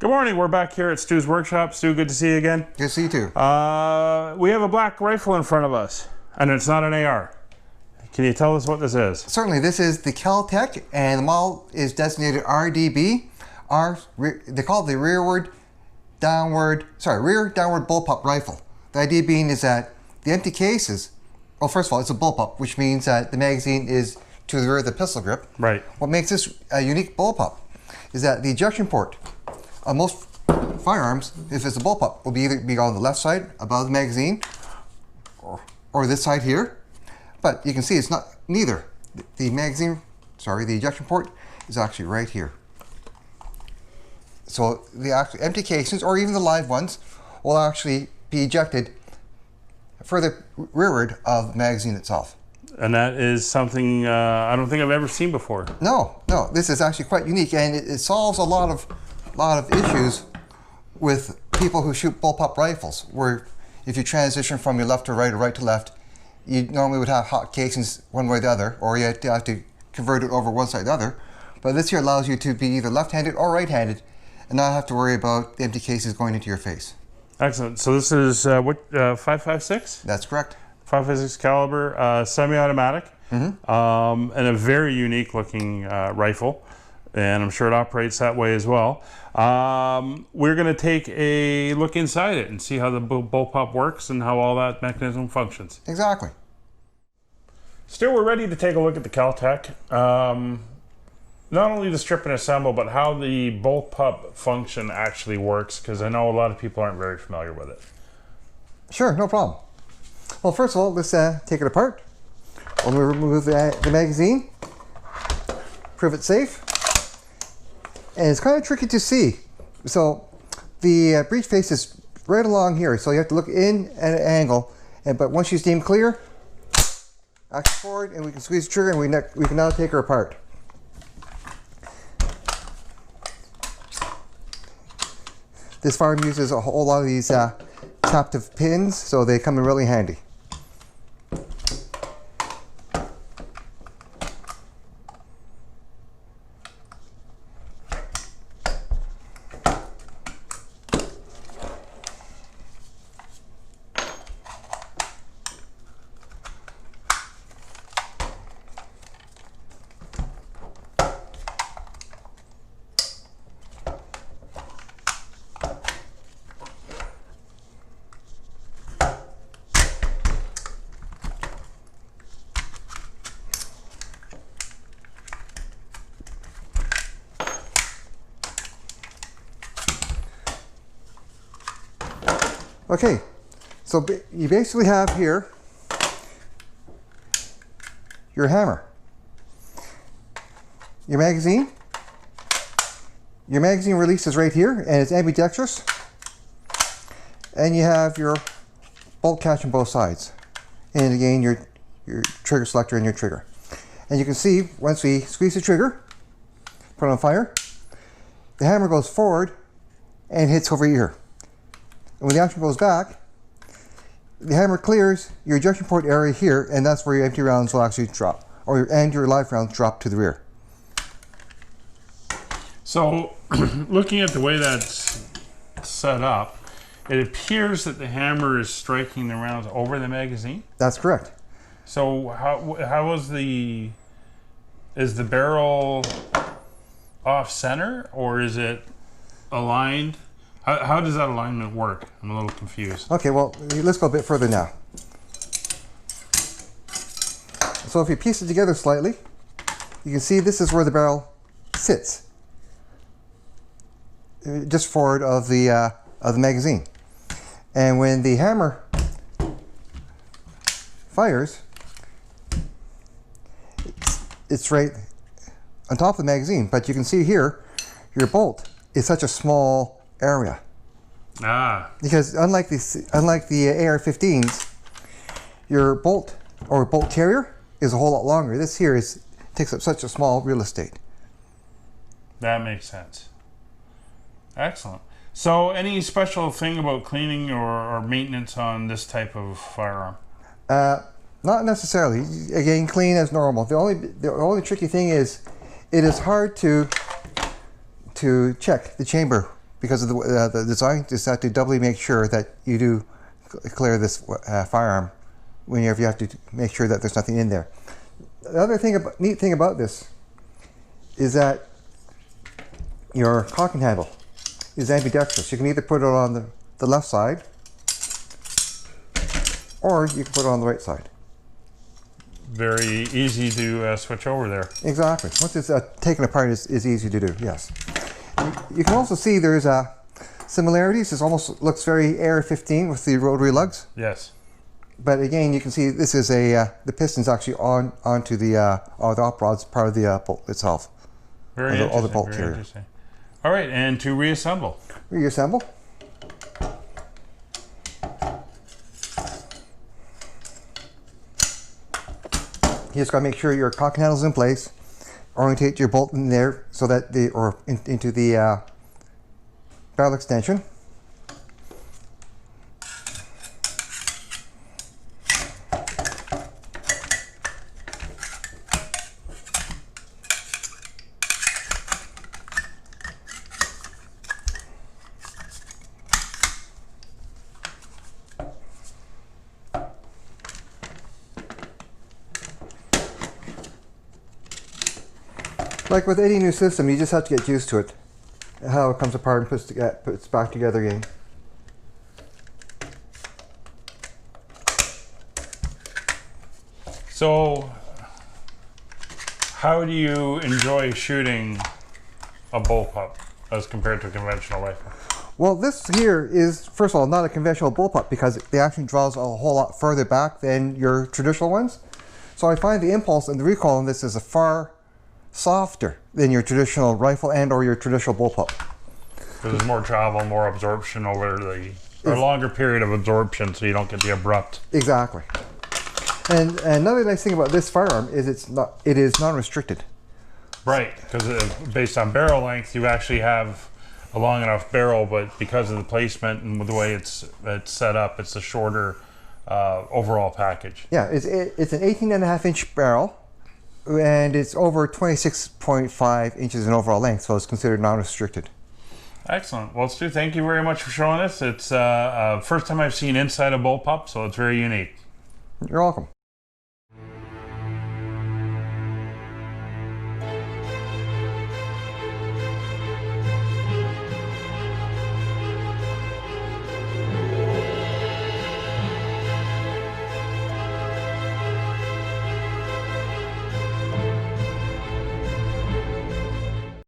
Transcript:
Good morning, we're back here at Stu's workshop. Stu, good to see you again. Good to see you too. We have a black rifle in front of us, and it's not an AR. Can you tell us what this is? Certainly, this is the Kel-Tec, and the model is designated RDB. They call it the rear downward bullpup rifle. The idea being is that the empty case is, well, first of all, it's a bullpup, which means that the magazine is to the rear of the pistol grip. Right. What makes this a unique bullpup is that the ejection port on most firearms, if it's a bullpup, will either be on the left side above the magazine or this side here. But you can see it's not neither. The ejection port is actually right here. So the actual empty cases, or even the live ones, will actually be ejected further rearward of the magazine itself. And that is something I don't think I've ever seen before. No, this is actually quite unique, and it solves a lot of issues with people who shoot bullpup rifles, where if you transition from your left to right or right to left, you normally would have hot casings one way or the other, or you have to convert it over one side or the other. But this here allows you to be either left-handed or right-handed and not have to worry about the empty cases going into your face. Excellent. So this is what, 5.56? That's correct. 5.56 caliber, semi-automatic, and a very unique looking rifle. And I'm sure it operates that way as well. We're going to take a look inside it and see how the bullpup works and how all that mechanism functions. Exactly. Still, we're ready to take a look at the Kel-Tec. Not only the strip and assemble, but how the bullpup function actually works, because I know a lot of people aren't very familiar with it. Sure, no problem. Well, first of all, let's take it apart. We'll remove the magazine, prove it safe. And it's kind of tricky to see. So the breech face is right along here, so you have to look in at an angle. But once she's deemed clear, action forward, and we can squeeze the trigger, and we can now take her apart. This firearm uses a whole lot of these captive pins, so they come in really handy. Okay, so you basically have here your hammer, your magazine. Your magazine releases right here, and it's ambidextrous. And you have your bolt catch on both sides. And again, your trigger selector and your trigger. And you can see, once we squeeze the trigger, put it on fire, the hammer goes forward and hits over here. And when the action goes back, the hammer clears your ejection port area here, and that's where your empty rounds will actually drop, and your live rounds drop to the rear. So, looking at the way that's set up, it appears that the hammer is striking the rounds over the magazine? That's correct. So how is the barrel off center, or is it aligned? How does that alignment work? I'm a little confused. Okay, well, let's go a bit further now. So if you piece it together slightly, you can see this is where the barrel sits, just forward of the magazine. And when the hammer fires, it's right on top of the magazine. But you can see here, your bolt is such a small area. Because unlike the AR-15s, your bolt or bolt carrier is a whole lot longer. This here takes up such a small real estate. That makes sense. Excellent. So, any special thing about cleaning or maintenance on this type of firearm? Not necessarily. Again, clean as normal. The only tricky thing is, it is hard to check the chamber because of the design, is that to doubly make sure that you do clear this firearm whenever you have to make sure that there's nothing in there. The other neat thing about this is that your cocking handle is ambidextrous. You can either put it on the left side, or you can put it on the right side. Very easy to switch over there. Exactly. Once it's taken apart, is easy to do, yes. You can also see there's similarities. This almost looks very AR-15 with the rotary lugs. Yes. But again, you can see this is the piston's actually onto the op rod's part of the bolt itself. Very interesting. All the bolt very here. Interesting. All right, and to reassemble. Reassemble. You just got to make sure your cocking handle's in place. Orientate your bolt in there so that into the barrel extension. Like with any new system, you just have to get used to it, how it comes apart and puts back together again. So, how do you enjoy shooting a bullpup as compared to a conventional rifle? Well, this here is, first of all, not a conventional bullpup because it actually draws a whole lot further back than your traditional ones. So I find the impulse and the recoil on this is far softer than your traditional rifle and or your traditional bullpup. So there's more travel, more absorption over a longer period of absorption, so you don't get the abrupt. Exactly. And another nice thing about this firearm is it is non-restricted. Right, because based on barrel length, you actually have a long enough barrel, but because of the placement and the way it's set up, it's a shorter overall package. Yeah, it's an 18.5-inch barrel. And it's over 26.5 inches in overall length, so it's considered non-restricted. Excellent. Well, Stu, thank you very much for showing us. It's first time I've seen inside a bullpup, so it's very unique. You're welcome.